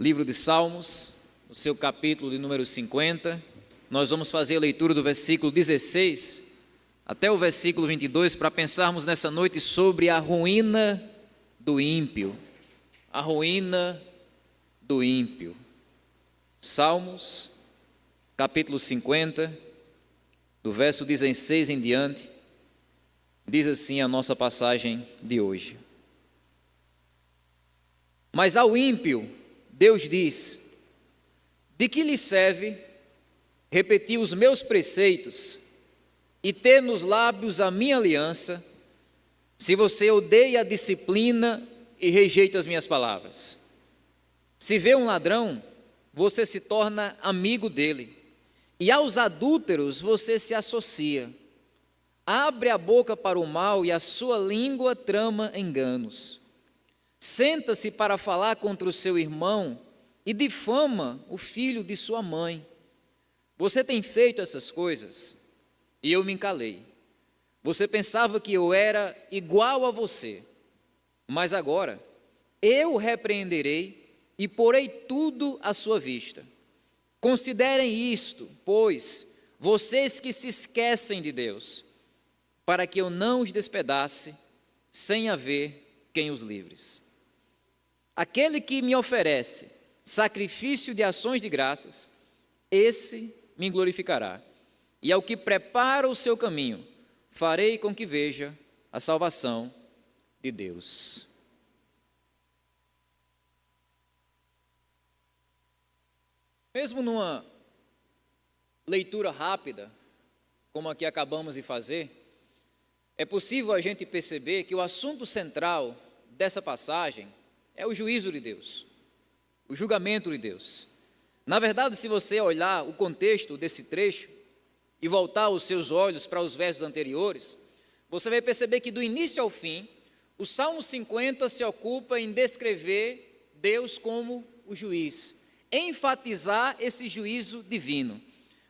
livro de Salmos, no seu capítulo de número 50. Nós vamos fazer a leitura do versículo 16 até o versículo 22 para pensarmos nessa noite sobre a ruína do ímpio. A ruína do ímpio. Salmos, capítulo 50, do verso 16 em diante, diz assim a nossa passagem de hoje. Mas ao ímpio, Deus diz: de que lhe serve repetir os meus preceitos e ter nos lábios a minha aliança, se você odeia a disciplina e rejeita as minhas palavras? Se vê um ladrão, você se torna amigo dele, e aos adúlteros você se associa. Abre a boca para o mal e a sua língua trama enganos. Senta-se para falar contra o seu irmão e difama o filho de sua mãe. Você tem feito essas coisas e eu me calei. Você pensava que eu era igual a você, mas agora eu o repreenderei e porei tudo à sua vista. Considerem isto, pois, vocês que se esquecem de Deus, para que eu não os despedace, sem haver quem os livre. Aquele que me oferece sacrifício de ações de graças, esse me glorificará. E ao que prepara o seu caminho, farei com que veja a salvação de Deus. Mesmo numa leitura rápida, como a que acabamos de fazer, é possível a gente perceber que o assunto central dessa passagem é o juízo de Deus, o julgamento de Deus. Na verdade, se você olhar o contexto desse trecho e voltar os seus olhos para os versos anteriores, você vai perceber que do início ao fim, o Salmo 50 se ocupa em descrever Deus como o juiz, enfatizar esse juízo divino.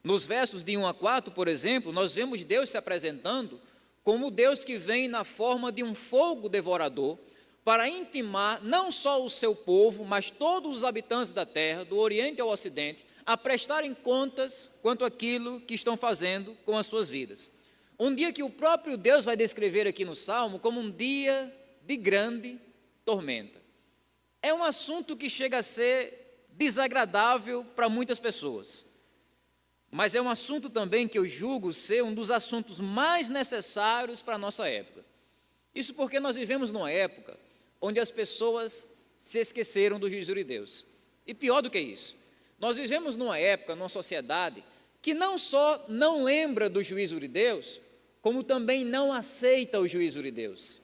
Nos versos de 1 a 4, por exemplo, nós vemos Deus se apresentando como Deus que vem na forma de um fogo devorador para intimar não só o seu povo, mas todos os habitantes da terra, do Oriente ao Ocidente, a prestarem contas quanto àquilo que estão fazendo com as suas vidas. Um dia que o próprio Deus vai descrever aqui no Salmo como um dia de grande tormenta. É um assunto que chega a ser desagradável para muitas pessoas, mas é um assunto também que eu julgo ser um dos assuntos mais necessários para a nossa época. Isso porque nós vivemos numa época onde as pessoas se esqueceram do juízo de Deus. E pior do que isso, nós vivemos numa época, numa sociedade, que não só não lembra do juízo de Deus, como também não aceita o juízo de Deus.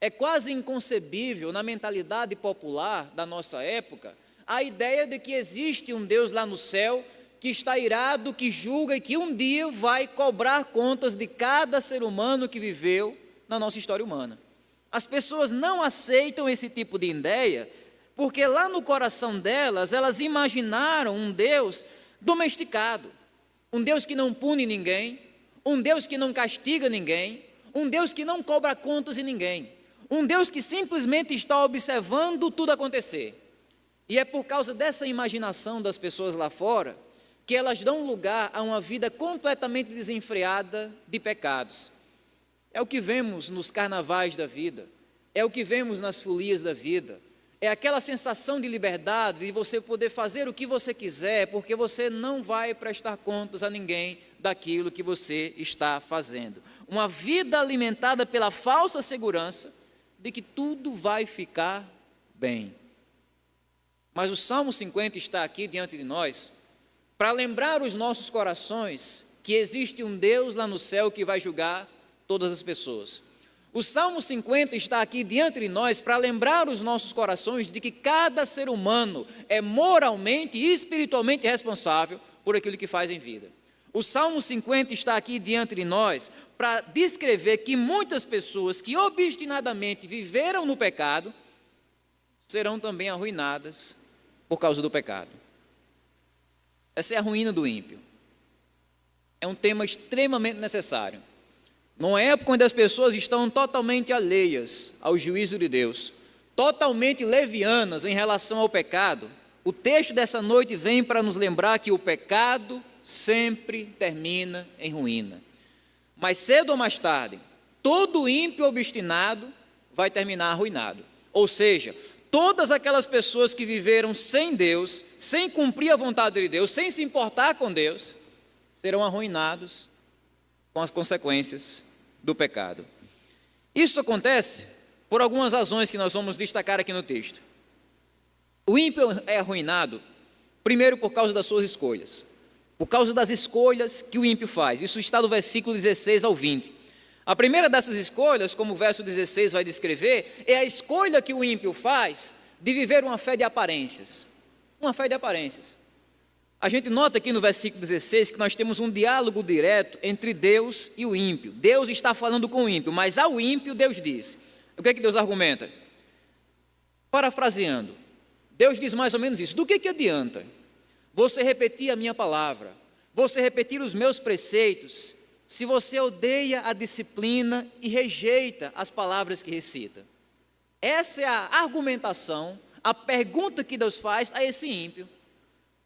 É quase inconcebível na mentalidade popular da nossa época a ideia de que existe um Deus lá no céu que está irado, que julga e que um dia vai cobrar contas de cada ser humano que viveu na nossa história humana. As pessoas não aceitam esse tipo de ideia porque lá no coração delas, elas imaginaram um Deus domesticado, um Deus que não pune ninguém, um Deus que não castiga ninguém, um Deus que não cobra contas em ninguém, um Deus que simplesmente está observando tudo acontecer. E é por causa dessa imaginação das pessoas lá fora que elas dão lugar a uma vida completamente desenfreada de pecados. É o que vemos nos carnavais da vida, é o que vemos nas folias da vida, é aquela sensação de liberdade, de você poder fazer o que você quiser, porque você não vai prestar contas a ninguém daquilo que você está fazendo. Uma vida alimentada pela falsa segurança de que tudo vai ficar bem. Mas o Salmo 50 está aqui diante de nós para lembrar os nossos corações que existe um Deus lá no céu que vai julgar todas as pessoas. O Salmo 50 está aqui diante de nós para lembrar os nossos corações de que cada ser humano é moralmente e espiritualmente responsável por aquilo que faz em vida. O Salmo 50 está aqui diante de nós para descrever que muitas pessoas que obstinadamente viveram no pecado serão também arruinadas por causa do pecado. Essa é a ruína do ímpio. É um tema extremamente necessário. Numa época onde as pessoas estão totalmente alheias ao juízo de Deus, totalmente levianas em relação ao pecado, o texto dessa noite vem para nos lembrar que o pecado sempre termina em ruína. Mas cedo ou mais tarde, todo ímpio obstinado vai terminar arruinado. Ou seja, todas aquelas pessoas que viveram sem Deus, sem cumprir a vontade de Deus, sem se importar com Deus, serão arruinados com as consequências do pecado. Isso acontece por algumas razões que nós vamos destacar aqui no texto. O ímpio é arruinado, primeiro por causa das suas escolhas, por causa das escolhas que o ímpio faz. Isso está do versículo 16 ao 20. A primeira dessas escolhas, como o verso 16 vai descrever, é a escolha que o ímpio faz de viver uma fé de aparências. Uma fé de aparências. A gente nota aqui no versículo 16 que nós temos um diálogo direto entre Deus e o ímpio. Deus está falando com o ímpio, mas ao ímpio Deus diz. O que é que Deus argumenta? Parafraseando, Deus diz mais ou menos isso: do que adianta você repetir a minha palavra, você repetir os meus preceitos, se você odeia a disciplina e rejeita as palavras que recita? Essa é a argumentação, a pergunta que Deus faz a esse ímpio.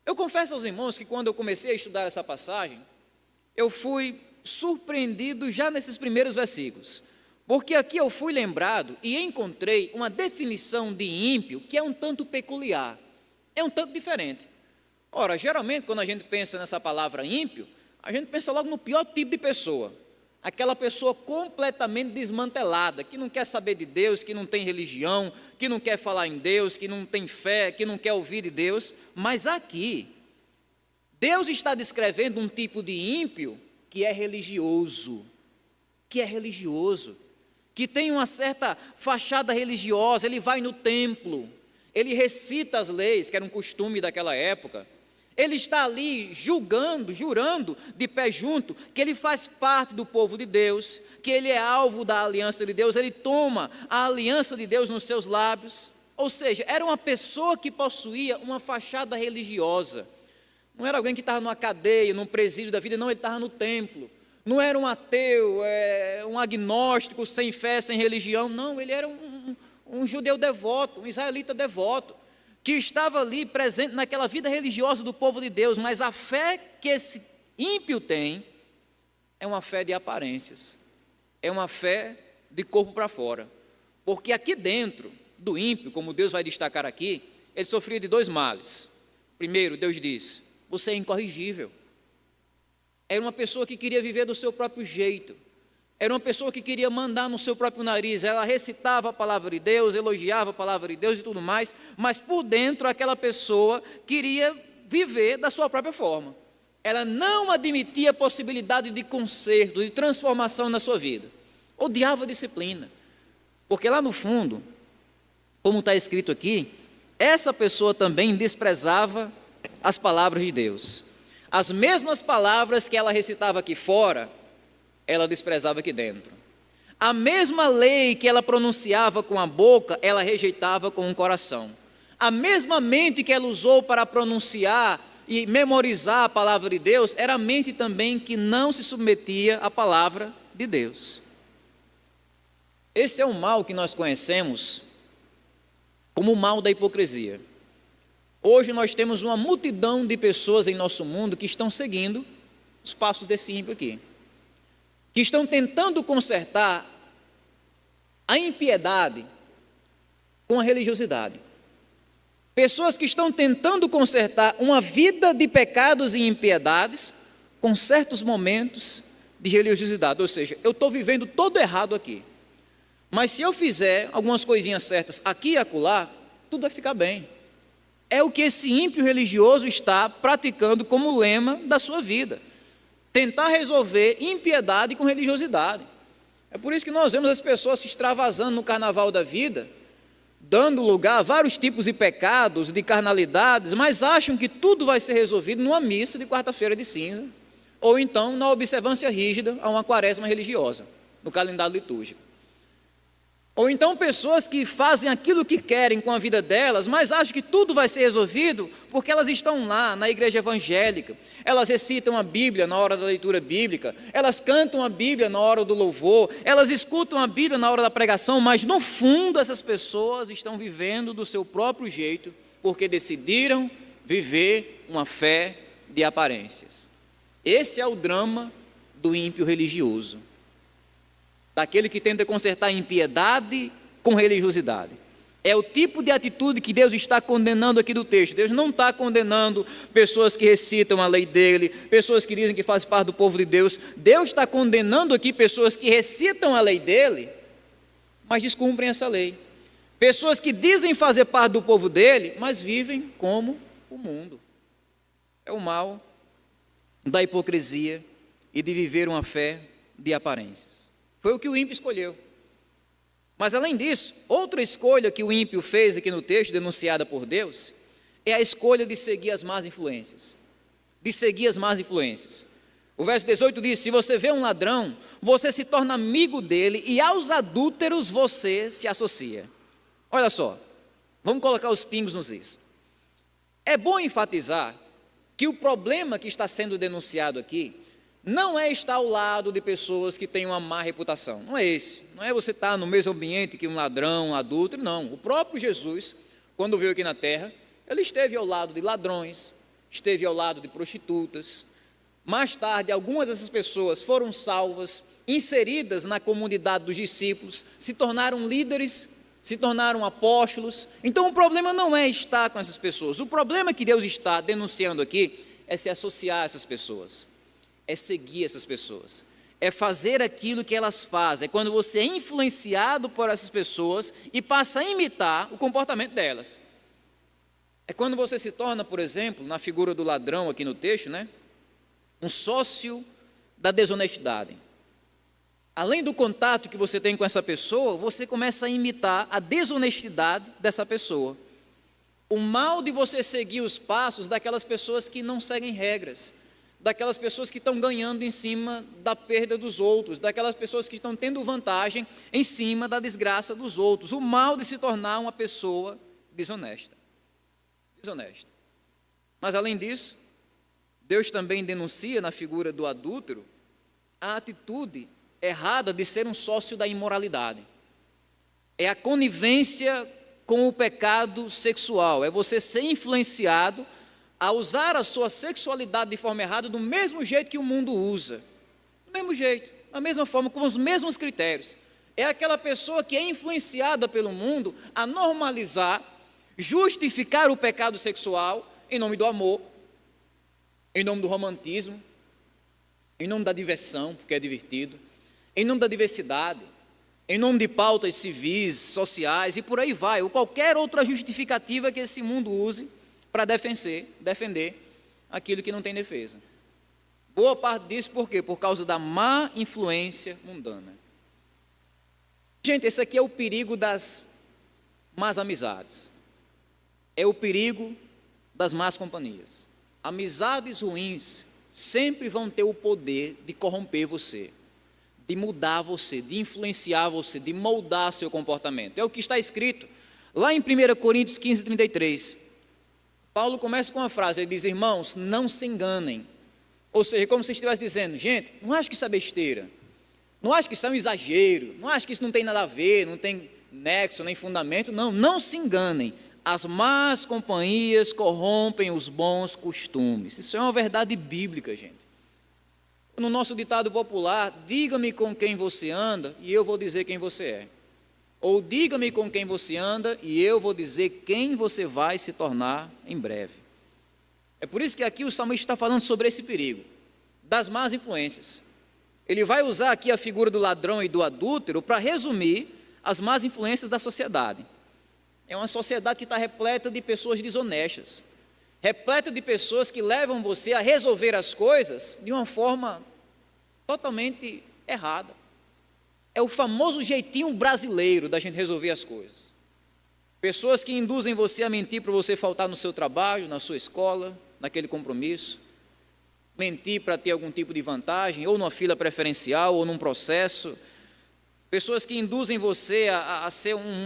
Eu confesso aos irmãos que quando eu comecei a estudar essa passagem, eu fui surpreendido já nesses primeiros versículos, porque aqui eu fui lembrado e encontrei uma definição de ímpio que é um tanto peculiar, é um tanto diferente. Ora, geralmente quando a gente pensa nessa palavra ímpio, a gente pensa logo no pior tipo de pessoa, aquela pessoa completamente desmantelada, que não quer saber de Deus, que não tem religião, que não quer falar em Deus, que não tem fé, que não quer ouvir de Deus. Mas aqui, Deus está descrevendo um tipo de ímpio que é religioso, que tem uma certa fachada religiosa. Ele vai no templo, ele recita as leis, que era um costume daquela época. Ele está ali jurando de pé junto, que ele faz parte do povo de Deus, que ele é alvo da aliança de Deus, ele toma a aliança de Deus nos seus lábios. Ou seja, era uma pessoa que possuía uma fachada religiosa. Não era alguém que estava numa cadeia, num presídio da vida, não, ele estava no templo. Não era um ateu, um agnóstico, sem fé, sem religião, não, ele era um judeu devoto, um israelita devoto, que estava ali presente naquela vida religiosa do povo de Deus. Mas a fé que esse ímpio tem é uma fé de aparências, é uma fé de corpo para fora, porque aqui dentro do ímpio, como Deus vai destacar aqui, ele sofria de dois males. Primeiro, Deus diz: você é incorrigível. Era uma pessoa que queria viver do seu próprio jeito, era uma pessoa que queria mandar no seu próprio nariz. Ela recitava a palavra de Deus, elogiava a palavra de Deus e tudo mais, mas por dentro aquela pessoa queria viver da sua própria forma. Ela não admitia a possibilidade de conserto, de transformação na sua vida. Odiava a disciplina, porque lá no fundo, como está escrito aqui, essa pessoa também desprezava as palavras de Deus. As mesmas palavras que ela recitava aqui fora, ela desprezava aqui dentro. A mesma lei que ela pronunciava com a boca, ela rejeitava com o coração. A mesma mente que ela usou para pronunciar e memorizar a palavra de Deus, era a mente também que não se submetia à palavra de Deus. Esse é o mal que nós conhecemos como o mal da hipocrisia. Hoje nós temos uma multidão de pessoas em nosso mundo que estão seguindo os passos desse ímpio aqui, que estão tentando consertar a impiedade com a religiosidade. Pessoas que estão tentando consertar uma vida de pecados e impiedades com certos momentos de religiosidade. Ou seja, eu estou vivendo todo errado aqui, mas se eu fizer algumas coisinhas certas aqui e acolá, tudo vai ficar bem. É o que esse ímpio religioso está praticando como lema da sua vida. Tentar resolver impiedade com religiosidade. É por isso que nós vemos as pessoas se extravasando no carnaval da vida, dando lugar a vários tipos de pecados, de carnalidades, mas acham que tudo vai ser resolvido numa missa de quarta-feira de cinza, ou então na observância rígida a uma quaresma religiosa, no calendário litúrgico. Ou então pessoas que fazem aquilo que querem com a vida delas, mas acham que tudo vai ser resolvido porque elas estão lá na igreja evangélica, elas recitam a Bíblia na hora da leitura bíblica, elas cantam a Bíblia na hora do louvor, elas escutam a Bíblia na hora da pregação, mas no fundo essas pessoas estão vivendo do seu próprio jeito, porque decidiram viver uma fé de aparências. Esse é o drama do ímpio religioso, daquele que tenta consertar impiedade com religiosidade. É o tipo de atitude que Deus está condenando aqui do texto. Deus não está condenando pessoas que recitam a lei dele, pessoas que dizem que fazem parte do povo de Deus. Deus está condenando aqui pessoas que recitam a lei dele, mas descumprem essa lei. Pessoas que dizem fazer parte do povo dele, mas vivem como o mundo. É o mal da hipocrisia e de viver uma fé de aparências. Foi o que o ímpio escolheu. Mas além disso, outra escolha que o ímpio fez aqui no texto, denunciada por Deus, é a escolha de seguir as más influências. De seguir as más influências. O verso 18 diz: se você vê um ladrão, você se torna amigo dele, e aos adúlteros você se associa. Olha só, vamos colocar os pingos nos is. É bom enfatizar que o problema que está sendo denunciado aqui não é estar ao lado de pessoas que têm uma má reputação. Não é esse. Não é você estar no mesmo ambiente que um ladrão, um adúltero, não. O próprio Jesus, quando veio aqui na terra, ele esteve ao lado de ladrões, esteve ao lado de prostitutas. Mais tarde, algumas dessas pessoas foram salvas, inseridas na comunidade dos discípulos, se tornaram líderes, se tornaram apóstolos. Então o problema não é estar com essas pessoas. O problema que Deus está denunciando aqui é se associar a essas pessoas. É seguir essas pessoas, é fazer aquilo que elas fazem, é quando você é influenciado por essas pessoas e passa a imitar o comportamento delas. É quando você se torna, por exemplo, na figura do ladrão aqui no texto, né, um sócio da desonestidade. Além do contato que você tem com essa pessoa, você começa a imitar a desonestidade dessa pessoa. O mal de você seguir os passos daquelas pessoas que não seguem regras, daquelas pessoas que estão ganhando em cima da perda dos outros, daquelas pessoas que estão tendo vantagem em cima da desgraça dos outros. O mal de se tornar uma pessoa desonesta. Mas além disso, Deus também denuncia na figura do adúltero a atitude errada de ser um sócio da imoralidade. É a conivência com o pecado sexual, é você ser influenciado a usar a sua sexualidade de forma errada do mesmo jeito que o mundo usa. Do mesmo jeito, da mesma forma, com os mesmos critérios. É aquela pessoa que é influenciada pelo mundo a normalizar, justificar o pecado sexual em nome do amor, em nome do romantismo, em nome da diversão, porque é divertido, em nome da diversidade, em nome de pautas civis, sociais e por aí vai, ou qualquer outra justificativa que esse mundo use para defender aquilo que não tem defesa. Boa parte disso por quê? Por causa da má influência mundana. Gente, esse aqui é o perigo das más amizades. É o perigo das más companhias. Amizades ruins sempre vão ter o poder de corromper você, de mudar você, de influenciar você, de moldar seu comportamento. É o que está escrito lá em 1 Coríntios 15, 33. Paulo começa com uma frase, ele diz: irmãos, não se enganem. Ou seja, como se estivesse dizendo: gente, não acho que isso é besteira, não acho que isso é um exagero, não acho que isso não tem nada a ver, não tem nexo, nem fundamento. Não se enganem, as más companhias corrompem os bons costumes. Isso é uma verdade bíblica, gente. No nosso ditado popular, diga-me com quem você anda e eu vou dizer quem você é. Ou diga-me com quem você anda e eu vou dizer quem você vai se tornar em breve. É por isso que aqui o salmista está falando sobre esse perigo, das más influências. Ele vai usar aqui a figura do ladrão e do adúltero para resumir as más influências da sociedade. É uma sociedade que está repleta de pessoas desonestas, repleta de pessoas que levam você a resolver as coisas de uma forma totalmente errada. É o famoso jeitinho brasileiro da gente resolver as coisas. Pessoas que induzem você a mentir para você faltar no seu trabalho, na sua escola, naquele compromisso. Mentir para ter algum tipo de vantagem, ou numa fila preferencial, ou num processo. Pessoas que induzem você a ser um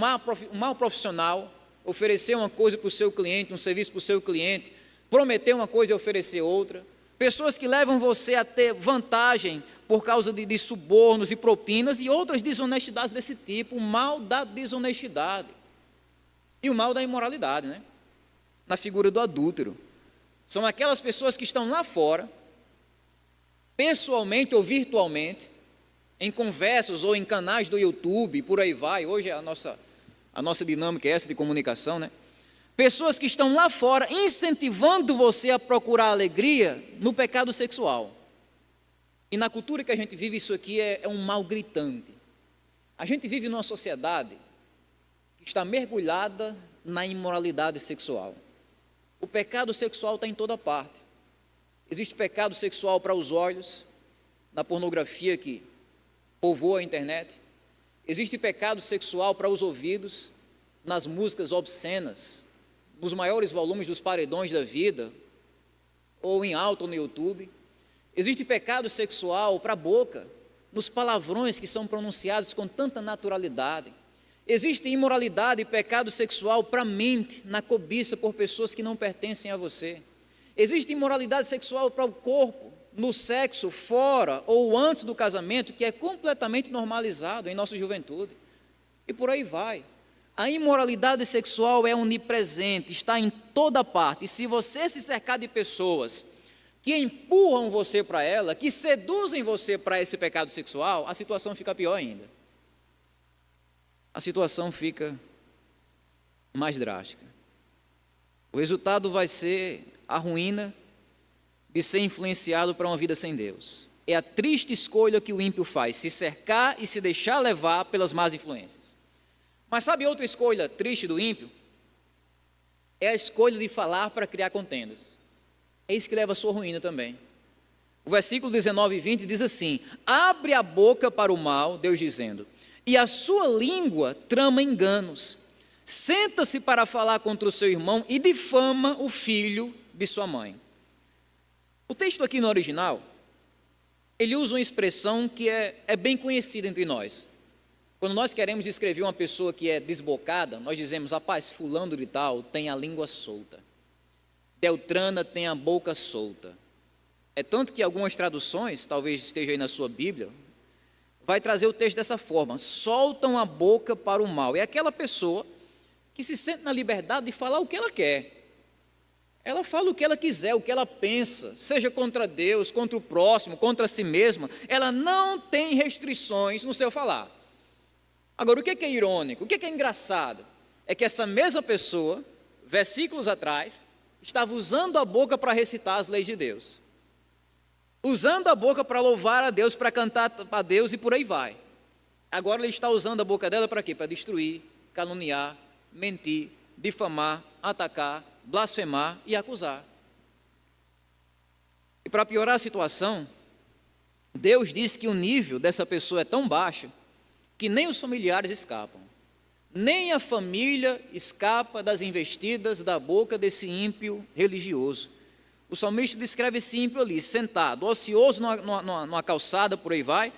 mau profissional, oferecer uma coisa para o seu cliente, um serviço para o seu cliente, prometer uma coisa e oferecer outra. Pessoas que levam você a ter vantagem por causa de subornos e propinas e outras desonestidades desse tipo, o mal da desonestidade e o mal da imoralidade, né? na figura do adúltero. São aquelas pessoas que estão lá fora, pessoalmente ou virtualmente, em conversas ou em canais do YouTube, por aí vai. Hoje a nossa dinâmica é essa de comunicação, né? Pessoas que estão lá fora incentivando você a procurar alegria no pecado sexual. E na cultura que a gente vive, isso aqui é um mal gritante. A gente vive numa sociedade que está mergulhada na imoralidade sexual. O pecado sexual está em toda parte. Existe pecado sexual para os olhos, na pornografia que povoa a internet. Existe pecado sexual para os ouvidos, nas músicas obscenas, nos maiores volumes dos paredões da vida, ou em alto no YouTube. Existe pecado sexual para a boca, nos palavrões que são pronunciados com tanta naturalidade. Existe imoralidade e pecado sexual para a mente, na cobiça por pessoas que não pertencem a você. Existe imoralidade sexual para o corpo, no sexo, fora ou antes do casamento, que é completamente normalizado em nossa juventude. E por aí vai. A imoralidade sexual é onipresente, está em toda parte. E se você se cercar de pessoas que empurram você para ela, que seduzem você para esse pecado sexual, a situação fica pior ainda. A situação fica mais drástica. O resultado vai ser a ruína de ser influenciado para uma vida sem Deus. É a triste escolha que o ímpio faz, se cercar e se deixar levar pelas más influências. Mas sabe outra escolha triste do ímpio? É a escolha de falar para criar contendas. É isso que leva a sua ruína também. O versículo 19 e 20 diz assim: abre a boca para o mal, Deus dizendo, e a sua língua trama enganos. Senta-se para falar contra o seu irmão e difama o filho de sua mãe. O texto aqui no original, ele usa uma expressão que é bem conhecida entre nós. Quando nós queremos descrever uma pessoa que é desbocada, nós dizemos, rapaz, fulano de tal tem a língua solta. Beltrana tem a boca solta. É tanto que algumas traduções, talvez esteja aí na sua Bíblia, vai trazer o texto dessa forma: soltam a boca para o mal. É aquela pessoa que se sente na liberdade de falar o que ela quer. Ela fala o que ela quiser, o que ela pensa, seja contra Deus, contra o próximo, contra si mesma. Ela não tem restrições no seu falar. Agora, o que é irônico, o que é engraçado, é que essa mesma pessoa, versículos atrás, estava usando a boca para recitar as leis de Deus. Usando a boca para louvar a Deus, para cantar a Deus e por aí vai. Agora ele está usando a boca dela para quê? Para destruir, caluniar, mentir, difamar, atacar, blasfemar e acusar. E para piorar a situação, Deus diz que o nível dessa pessoa é tão baixo que nem os familiares escapam. Nem a família escapa das investidas da boca desse ímpio religioso. O salmista descreve esse ímpio ali, sentado, ocioso numa calçada, por aí vai,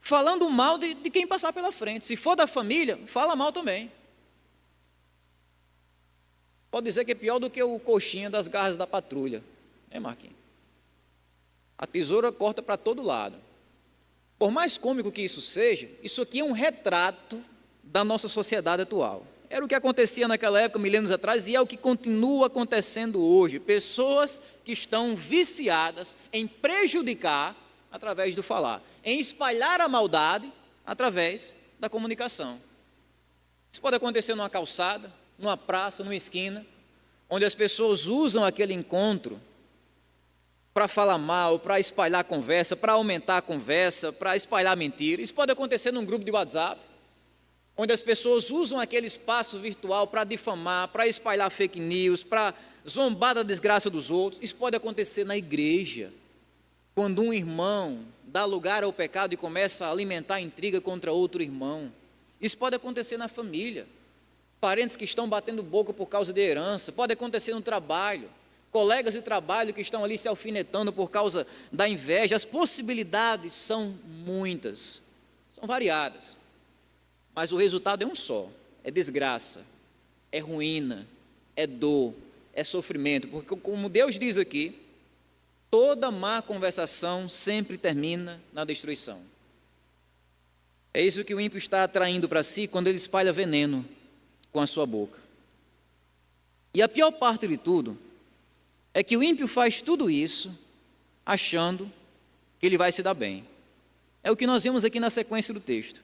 falando mal de quem passar pela frente. Se for da família, fala mal também. Pode dizer que é pior do que o coxinha das garras da patrulha, né, Marquinhos? A tesoura corta para todo lado. Por mais cômico que isso seja, isso aqui é um retrato da nossa sociedade atual. Era o que acontecia naquela época, milênios atrás, e é o que continua acontecendo hoje. Pessoas que estão viciadas em prejudicar através do falar, em espalhar a maldade através da comunicação. Isso pode acontecer numa calçada, numa praça, numa esquina, onde as pessoas usam aquele encontro para falar mal, para espalhar conversa, para aumentar a conversa, para espalhar mentira. Isso pode acontecer num grupo de WhatsApp, onde as pessoas usam aquele espaço virtual para difamar, para espalhar fake news, para zombar da desgraça dos outros. Isso pode acontecer na igreja, quando um irmão dá lugar ao pecado e começa a alimentar intriga contra outro irmão. Isso pode acontecer na família, parentes que estão batendo boca por causa de herança. Pode acontecer no trabalho, colegas de trabalho que estão ali se alfinetando por causa da inveja. As possibilidades são muitas, são variadas. Mas o resultado é um só: é desgraça, é ruína, é dor, é sofrimento. Porque, como Deus diz aqui, toda má conversação sempre termina na destruição. É isso que o ímpio está atraindo para si quando ele espalha veneno com a sua boca. E a pior parte de tudo é que o ímpio faz tudo isso achando que ele vai se dar bem. É o que nós vemos aqui na sequência do texto.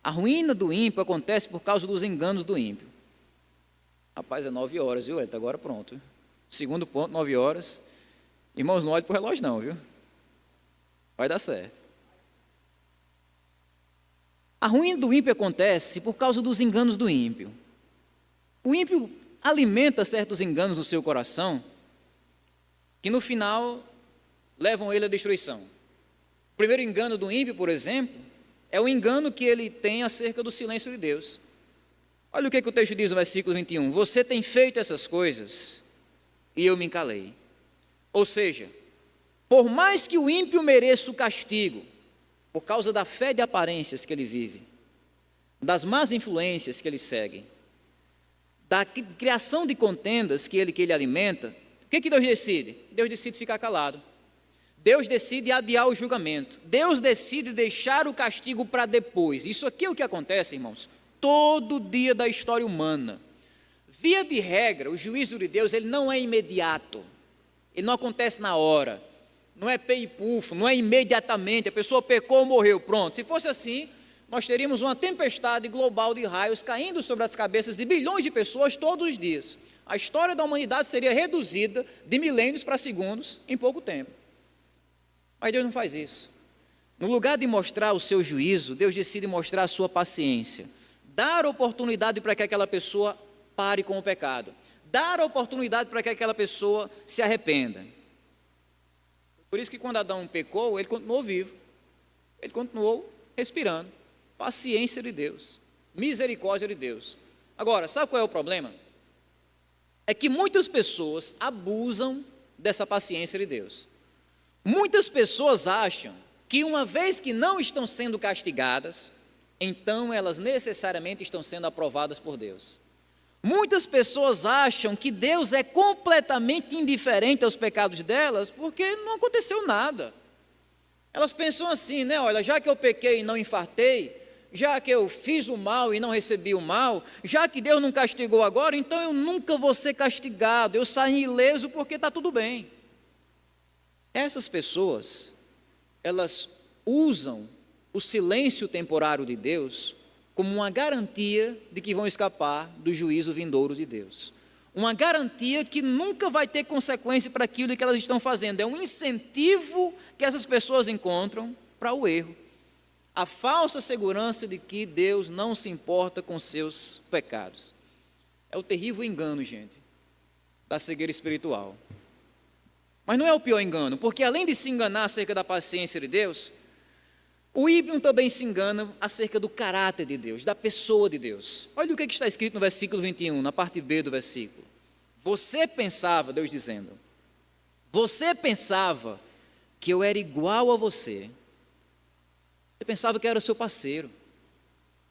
A ruína do ímpio acontece por causa dos enganos do ímpio. Rapaz, é 9 horas, viu? Ele está agora pronto. Segundo ponto, 9 horas. Irmãos, não olhe para o relógio não, viu? Vai dar certo. A ruína do ímpio acontece por causa dos enganos do ímpio. O ímpio alimenta certos enganos no seu coração que no final levam ele à destruição. O primeiro engano do ímpio, por exemplo, é o engano que ele tem acerca do silêncio de Deus. Olha o que o texto diz no versículo 21. Você tem feito essas coisas e eu me calei. Ou seja, por mais que o ímpio mereça o castigo, por causa da fé de aparências que ele vive, das más influências que ele segue, da criação de contendas que ele alimenta, o que Deus decide? Deus decide ficar calado. Deus decide adiar o julgamento. Deus decide deixar o castigo para depois. Isso aqui é o que acontece, irmãos, todo dia da história humana. Via de regra, o juízo de Deus ele não é imediato. Ele não acontece na hora. Não é pé e pufo, não é imediatamente. A pessoa pecou, morreu, pronto. Se fosse assim, nós teríamos uma tempestade global de raios caindo sobre as cabeças de bilhões de pessoas todos os dias. A história da humanidade seria reduzida de milênios para segundos em pouco tempo. Mas Deus não faz isso. No lugar de mostrar o seu juízo, Deus decide mostrar a sua paciência. Dar oportunidade para que aquela pessoa pare com o pecado. Dar oportunidade para que aquela pessoa se arrependa. Por isso que quando Adão pecou, ele continuou vivo. Ele continuou respirando. Paciência de Deus. Misericórdia de Deus. Agora, sabe qual é o problema? É que muitas pessoas abusam dessa paciência de Deus. Muitas pessoas acham que uma vez que não estão sendo castigadas, então elas necessariamente estão sendo aprovadas por Deus. Muitas pessoas acham que Deus é completamente indiferente aos pecados delas, porque não aconteceu nada. Elas pensam assim, né? Olha, já que eu pequei e não infartei, já que eu fiz o mal e não recebi o mal, já que Deus não castigou agora, então eu nunca vou ser castigado, eu saí ileso porque está tudo bem. Essas pessoas, elas usam o silêncio temporário de Deus como uma garantia de que vão escapar do juízo vindouro de Deus. Uma garantia que nunca vai ter consequência para aquilo que elas estão fazendo. É um incentivo que essas pessoas encontram para o erro. A falsa segurança de que Deus não se importa com seus pecados. É o terrível engano, gente, da cegueira espiritual. Mas não é o pior engano, porque além de se enganar acerca da paciência de Deus, o ímpio também se engana acerca do caráter de Deus, da pessoa de Deus. Olha o que está escrito no versículo 21, na parte B do versículo. Você pensava, Deus dizendo, você pensava que eu era igual a você. Você pensava que eu era seu parceiro.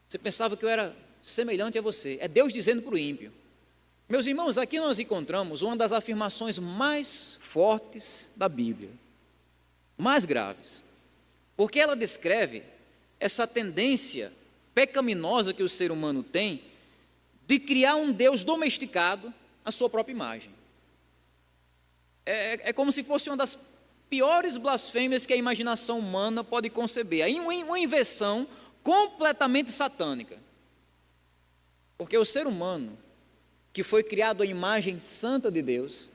Você pensava que eu era semelhante a você. É Deus dizendo para o ímpio. Meus irmãos, aqui nós encontramos uma das afirmações mais fortes da Bíblia, mais graves, porque ela descreve essa tendência pecaminosa que o ser humano tem de criar um Deus domesticado à sua própria imagem. É como se fosse uma das piores blasfêmias que a imaginação humana pode conceber. Aí uma inversão completamente satânica. Porque o ser humano, que foi criado à imagem santa de Deus,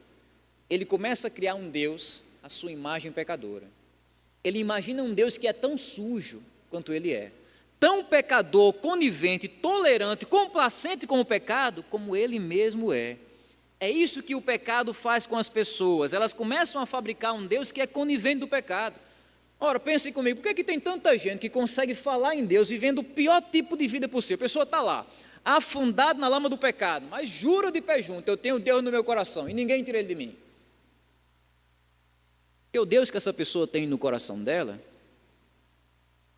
ele começa a criar um Deus à sua imagem pecadora. Ele imagina um Deus que é tão sujo quanto ele é, tão pecador, conivente, tolerante, complacente com o pecado, como ele mesmo é. É isso que o pecado faz com as pessoas. Elas começam a fabricar um Deus que é conivente do pecado. Ora, pensem comigo, por que tem tanta gente que consegue falar em Deus vivendo o pior tipo de vida possível? A pessoa está lá, afundado na lama do pecado, mas juro de pé junto, eu tenho Deus no meu coração e ninguém tira ele de mim. E o Deus que essa pessoa tem no coração dela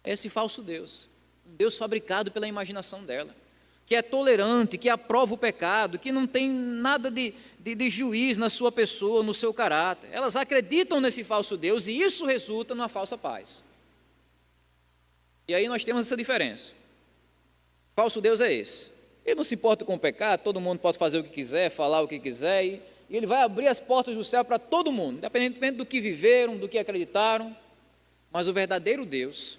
é esse falso Deus, um Deus fabricado pela imaginação dela, que é tolerante, que aprova o pecado, que não tem nada de juiz na sua pessoa, no seu caráter. Elas acreditam nesse falso Deus e isso resulta numa falsa paz. E aí nós temos essa diferença. Falso Deus é esse. Ele não se importa com o pecado, todo mundo pode fazer o que quiser, falar o que quiser, e ele vai abrir as portas do céu para todo mundo, independentemente do que viveram, do que acreditaram. Mas o verdadeiro Deus,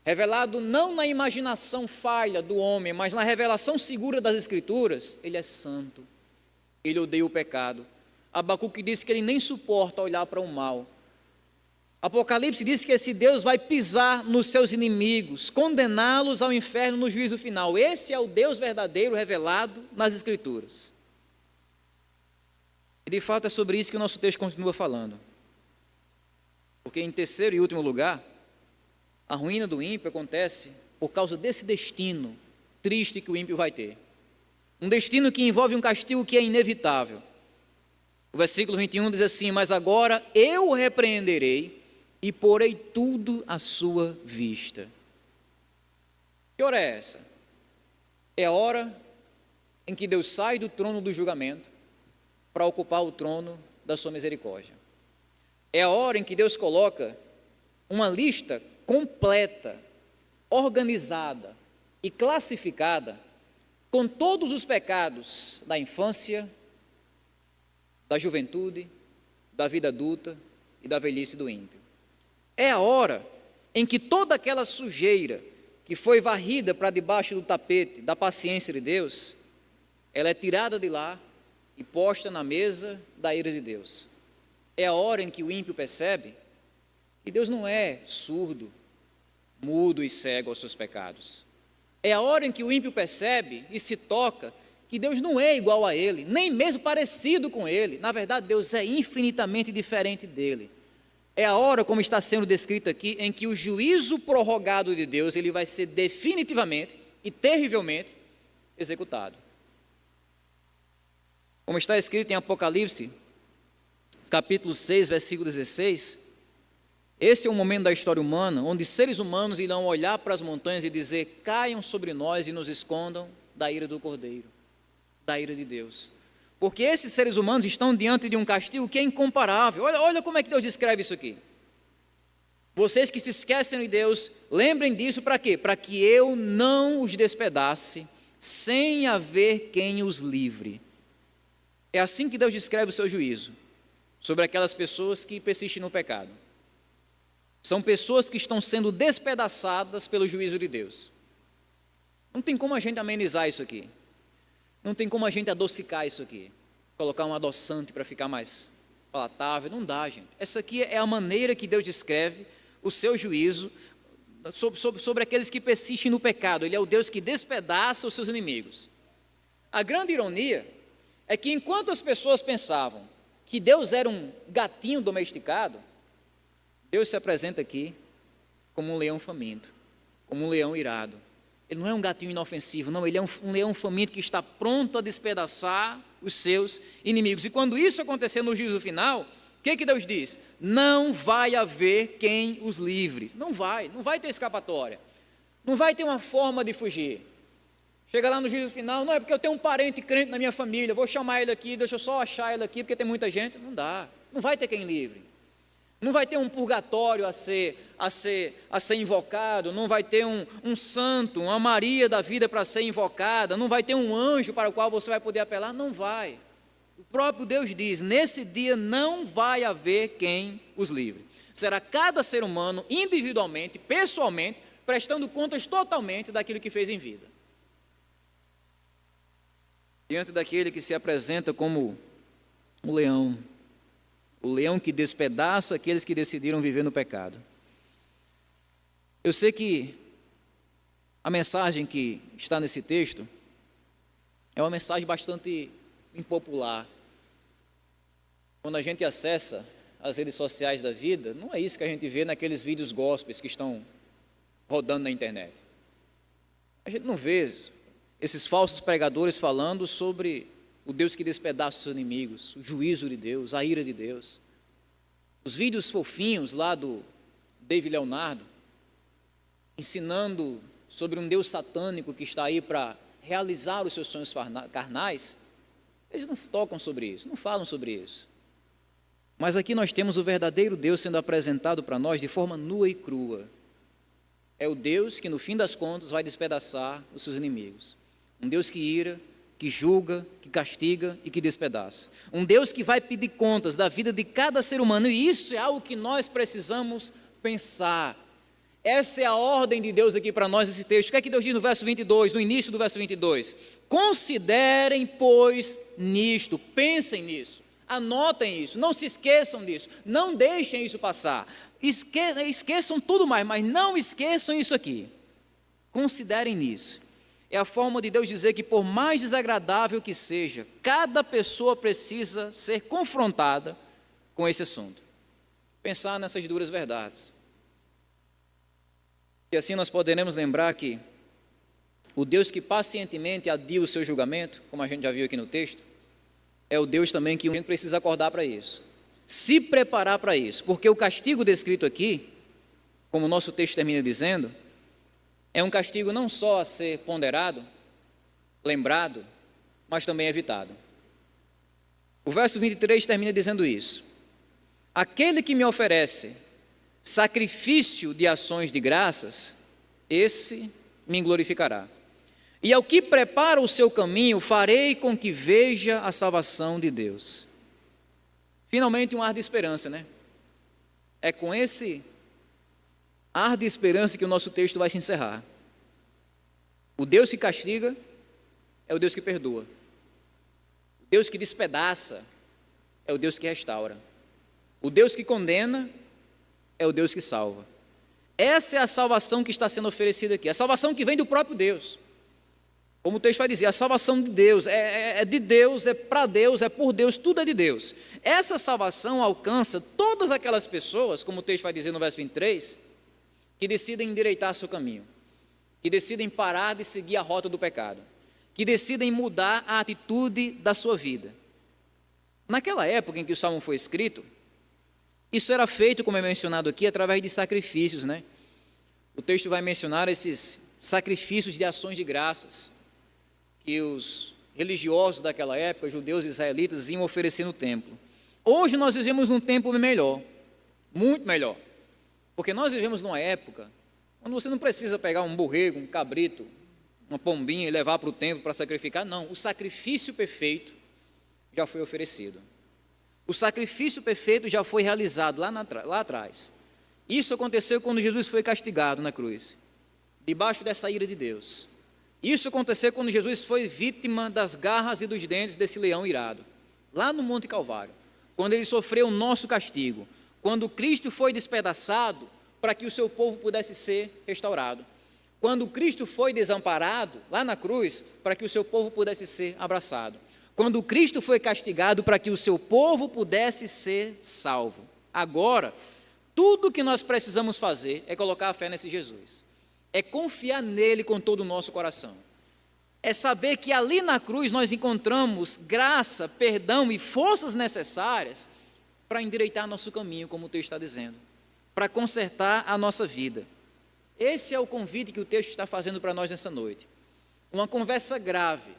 revelado não na imaginação falha do homem, mas na revelação segura das Escrituras, ele é santo, ele odeia o pecado. Abacuque disse que ele nem suporta olhar para o mal. Apocalipse diz que esse Deus vai pisar nos seus inimigos, condená-los ao inferno no juízo final. Esse é o Deus verdadeiro revelado nas Escrituras. E de fato é sobre isso que o nosso texto continua falando. Porque em terceiro e último lugar, a ruína do ímpio acontece por causa desse destino triste que o ímpio vai ter. Um destino que envolve um castigo que é inevitável. O versículo 21 diz assim: mas agora eu o repreenderei e porei tudo à sua vista. Que hora é essa? É a hora em que Deus sai do trono do julgamento para ocupar o trono da sua misericórdia. É a hora em que Deus coloca uma lista completa, organizada e classificada com todos os pecados da infância, da juventude, da vida adulta e da velhice do ímpio. É a hora em que toda aquela sujeira que foi varrida para debaixo do tapete da paciência de Deus, ela é tirada de lá e posta na mesa da ira de Deus. É a hora em que o ímpio percebe que Deus não é surdo, mudo e cego aos seus pecados. É a hora em que o ímpio percebe e se toca que Deus não é igual a ele, nem mesmo parecido com ele. Na verdade, Deus é infinitamente diferente dele. É a hora, como está sendo descrito aqui, em que o juízo prorrogado de Deus, ele vai ser definitivamente e terrivelmente executado. Como está escrito em Apocalipse, capítulo 6, versículo 16, esse é o momento da história humana, onde seres humanos irão olhar para as montanhas e dizer: caiam sobre nós e nos escondam da ira do Cordeiro, da ira de Deus. Porque esses seres humanos estão diante de um castigo que é incomparável. Olha como é que Deus descreve isso aqui. Vocês que se esquecem de Deus, lembrem disso para quê? Para que eu não os despedace, sem haver quem os livre. É assim que Deus descreve o seu juízo sobre aquelas pessoas que persistem no pecado. São pessoas que estão sendo despedaçadas pelo juízo de Deus. Não tem como a gente amenizar isso aqui. Não tem como a gente adocicar isso aqui, colocar um adoçante para ficar mais palatável. Não dá, gente. Essa aqui é a maneira que Deus descreve o seu juízo sobre aqueles que persistem no pecado. Ele é o Deus que despedaça os seus inimigos. A grande ironia é que enquanto as pessoas pensavam que Deus era um gatinho domesticado, Deus se apresenta aqui como um leão faminto, como um leão irado. Ele não é um gatinho inofensivo, não, ele é um leão faminto que está pronto a despedaçar os seus inimigos. E quando isso acontecer no juízo final, o que Deus diz? Não vai haver quem os livre. Não vai ter escapatória. Não vai ter uma forma de fugir. Chega lá no juízo final, não é porque eu tenho um parente crente na minha família, vou chamar ele aqui, deixa eu só achar ele aqui, porque tem muita gente. Não dá, não vai ter quem livre. Não vai ter um purgatório a ser invocado, não vai ter um santo, uma Maria da vida para ser invocada, não vai ter um anjo para o qual você vai poder apelar, não vai. O próprio Deus diz: nesse dia não vai haver quem os livre. Será cada ser humano, individualmente, pessoalmente, prestando contas totalmente daquilo que fez em vida. Diante daquele que se apresenta como um leão, o leão que despedaça aqueles que decidiram viver no pecado. Eu sei que a mensagem que está nesse texto é uma mensagem bastante impopular. Quando a gente acessa as redes sociais da vida, não é isso que a gente vê naqueles vídeos gospels que estão rodando na internet. A gente não vê esses falsos pregadores falando sobre o Deus que despedaça os seus inimigos, o juízo de Deus, a ira de Deus. Os vídeos fofinhos lá do David Leonardo, ensinando sobre um Deus satânico que está aí para realizar os seus sonhos carnais, eles não tocam sobre isso, não falam sobre isso. Mas aqui nós temos o verdadeiro Deus sendo apresentado para nós de forma nua e crua. É o Deus que no fim das contas vai despedaçar os seus inimigos. Um Deus que ira, que julga, que castiga e que despedaça. Um Deus que vai pedir contas da vida de cada ser humano, e isso é algo que nós precisamos pensar. Essa é a ordem de Deus aqui para nós, esse texto. O que é que Deus diz no verso 22, no início do verso 22? Considerem, pois, nisto, pensem nisso, anotem isso, não se esqueçam disso, não deixem isso passar. Esqueçam tudo mais, mas não esqueçam isso aqui. Considerem nisso. É a forma de Deus dizer que, por mais desagradável que seja, cada pessoa precisa ser confrontada com esse assunto. Pensar nessas duras verdades. E assim nós poderemos lembrar que o Deus que pacientemente adia o seu julgamento, como a gente já viu aqui no texto, é o Deus também que a gente precisa acordar para isso. Se preparar para isso, porque o castigo descrito aqui, como o nosso texto termina dizendo, é um castigo não só a ser ponderado, lembrado, mas também evitado. O verso 23 termina dizendo isso: aquele que me oferece sacrifício de ações de graças, esse me glorificará. E ao que prepara o seu caminho, farei com que veja a salvação de Deus. Finalmente um ar de esperança, né? É com esse ar de esperança que o nosso texto vai se encerrar. O Deus que castiga é o Deus que perdoa. O Deus que despedaça é o Deus que restaura. O Deus que condena é o Deus que salva. Essa é a salvação que está sendo oferecida aqui, a salvação que vem do próprio Deus. Como o texto vai dizer, a salvação de Deus, é de Deus, é para Deus, é por Deus, tudo é de Deus. Essa salvação alcança todas aquelas pessoas, como o texto vai dizer no verso 23, que decidem endireitar seu caminho, que decidem parar de seguir a rota do pecado, que decidem mudar a atitude da sua vida. Naquela época em que o Salmo foi escrito, isso era feito, como é mencionado aqui, através de sacrifícios, né? O texto vai mencionar esses sacrifícios de ações de graças que os religiosos daquela época, judeus e israelitas, iam oferecer no templo. Hoje nós vivemos num tempo melhor, muito melhor, porque nós vivemos numa época onde você não precisa pegar um borrego, um cabrito, uma pombinha e levar para o templo para sacrificar. Não, o sacrifício perfeito já foi oferecido. O sacrifício perfeito já foi realizado lá atrás. Isso aconteceu quando Jesus foi castigado na cruz, debaixo dessa ira de Deus. Isso aconteceu quando Jesus foi vítima das garras e dos dentes desse leão irado, lá no Monte Calvário, quando ele sofreu o nosso castigo, quando Cristo foi despedaçado para que o seu povo pudesse ser restaurado, quando Cristo foi desamparado lá na cruz para que o seu povo pudesse ser abraçado, quando Cristo foi castigado para que o seu povo pudesse ser salvo. Agora, tudo que nós precisamos fazer é colocar a fé nesse Jesus, é confiar nele com todo o nosso coração, é saber que ali na cruz nós encontramos graça, perdão e forças necessárias para endireitar nosso caminho, como o texto está dizendo, para consertar a nossa vida. Esse é o convite que o texto está fazendo para nós nessa noite. Uma conversa grave,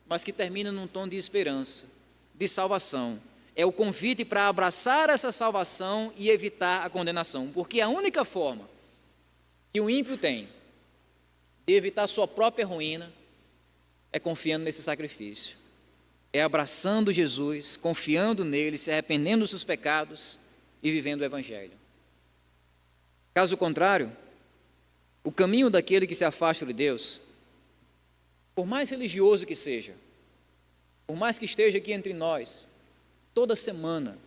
mas que termina num tom de esperança, de salvação. É o convite para abraçar essa salvação e evitar a condenação, porque a única forma que o ímpio tem de evitar sua própria ruína é confiando nesse sacrifício, é abraçando Jesus, confiando nele, se arrependendo dos seus pecados e vivendo o Evangelho. Caso contrário, o caminho daquele que se afasta de Deus, por mais religioso que seja, por mais que esteja aqui entre nós, toda semana,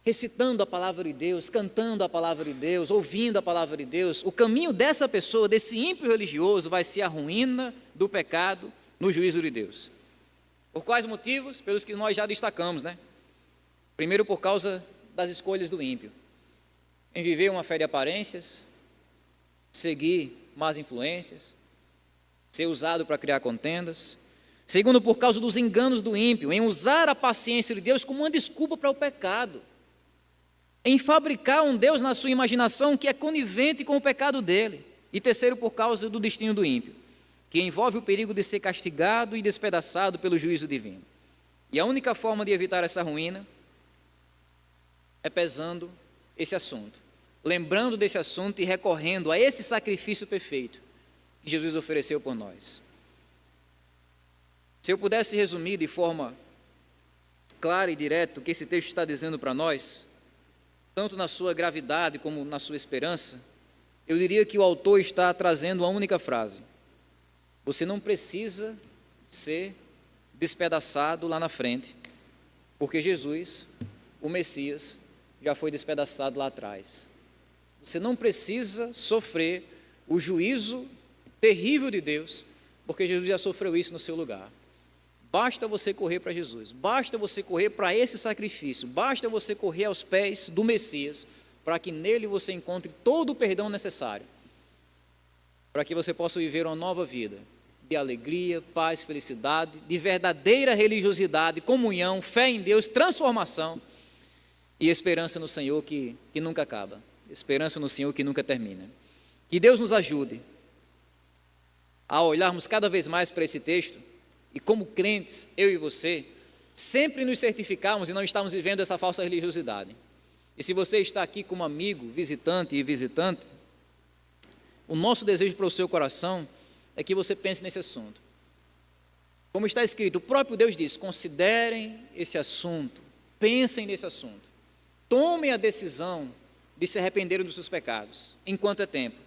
recitando a palavra de Deus, cantando a palavra de Deus, ouvindo a palavra de Deus, o caminho dessa pessoa, desse ímpio religioso, vai ser a ruína do pecado no juízo de Deus. Por quais motivos? Pelos que nós já destacamos, né? Primeiro, por causa das escolhas do ímpio, em viver uma fé de aparências, seguir más influências, ser usado para criar contendas. Segundo, por causa dos enganos do ímpio, em usar a paciência de Deus como uma desculpa para o pecado, em fabricar um Deus na sua imaginação que é conivente com o pecado dele. E terceiro, por causa do destino do ímpio, que envolve o perigo de ser castigado e despedaçado pelo juízo divino. E a única forma de evitar essa ruína é pesando esse assunto, lembrando desse assunto e recorrendo a esse sacrifício perfeito que Jesus ofereceu por nós. Se eu pudesse resumir de forma clara e direta o que esse texto está dizendo para nós, tanto na sua gravidade como na sua esperança, eu diria que o autor está trazendo uma única frase: você não precisa ser despedaçado lá na frente, porque Jesus, o Messias, já foi despedaçado lá atrás. Você não precisa sofrer o juízo terrível de Deus, porque Jesus já sofreu isso no seu lugar. Basta você correr para Jesus, basta você correr para esse sacrifício, basta você correr aos pés do Messias, para que nele você encontre todo o perdão necessário, para que você possa viver uma nova vida, de alegria, paz, felicidade, de verdadeira religiosidade, comunhão, fé em Deus, transformação e esperança no Senhor que nunca acaba, esperança no Senhor que nunca termina. Que Deus nos ajude a olharmos cada vez mais para esse texto e, como crentes, eu e você, sempre nos certificarmos e não estarmos vivendo essa falsa religiosidade. E se você está aqui como amigo, visitante e visitante, o nosso desejo para o seu coração é que você pense nesse assunto. Como está escrito, o próprio Deus diz: considerem esse assunto, pensem nesse assunto, tomem a decisão de se arrependerem dos seus pecados, enquanto é tempo.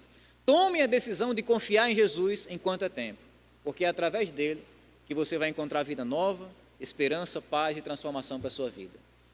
Tomem a decisão de confiar em Jesus enquanto é tempo, porque é através dele que você vai encontrar vida nova, esperança, paz e transformação para a sua vida.